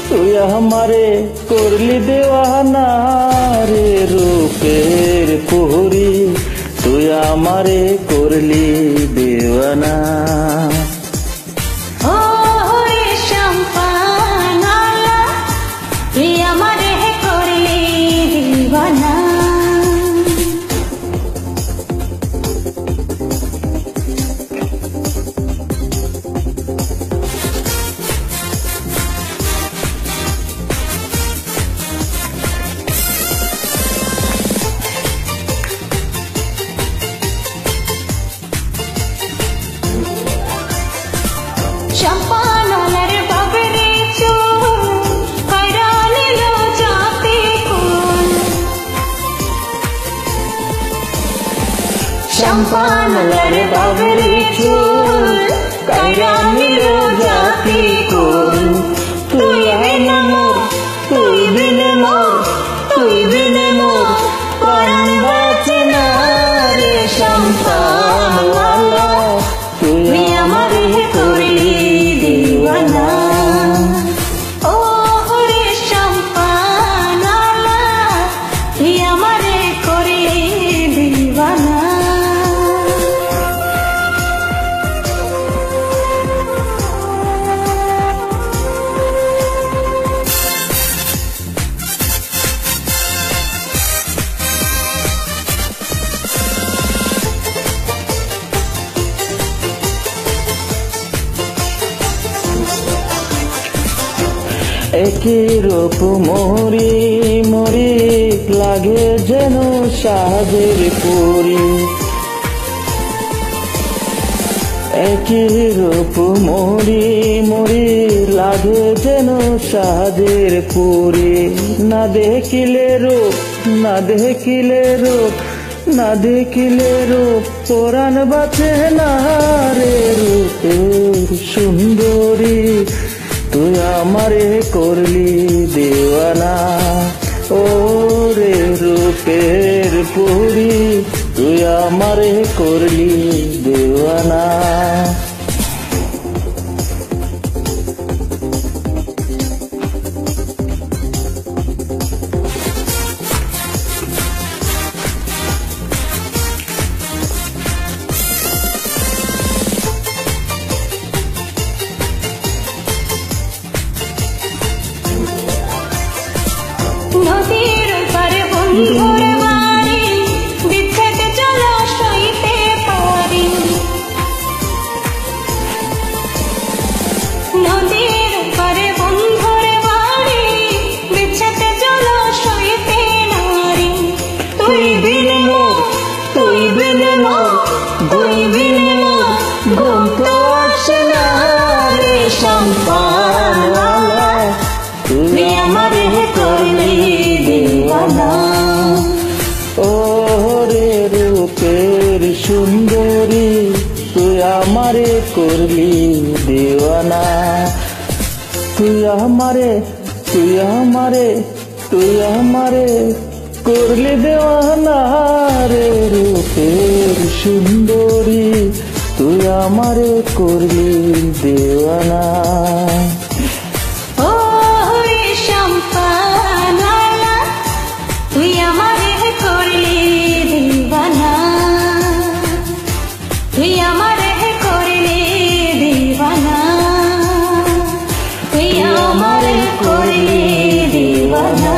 তুই আমারে করলি দেওয়ানা রে রূপের পুরি তুই আমারে করলি দেওয়ানা। ও রে শামপানালা তুই আমারে করলি দিওয়ানা। শামপানালার বাবরে চুল কইরা নিল জাতি কুল। শামপানালার বাবরে চুল কইরা নিল জাতি কুল। তুই বিনে মোর প্রাণ বাঁচে না রে শামপানালা তুই আমারে করলি দিওয়ানা। ও রে শামপানালা তুই আমারে করলি দিওয়ানা। একই রূপ মরি লাগে যেন সাজের পুরি। একই রূপ মরি লাগে যেন সাজের পুরি। না দেখিলে রূপ পরাণ বাঁচে না রে রূপের সুন্দরী তুই আমারে করলি দেওয়ানা। ও রে রূপের পুরি তুই আমারে করলি দেওয়ানা। নদীর পারে বন্ধুর বাড়ি বিচ্ছেদ চলো সইতে পারি। নদীর পারে বন্ধুর বাড়ি বিচ্ছেদ চলো সইতে নারি। তুই বিনে মোর ঘুম তো আসে না রে শামপানালা তুই আমারে করলি দিওয়ানা। ও রে রূপের সুন্দরী তুই আমারে করলি দেওয়ানা। তুই আমারে করলি দেওয়ানা রে রূপের সুন্দরী তুই আমারে করলি দেওয়ানা। ও রে শামপানালা তুই আমারে করলি দিওয়ানা। তুই আমারে করলি দিওয়ানা। তুই আমারে করলি দিওয়ানা।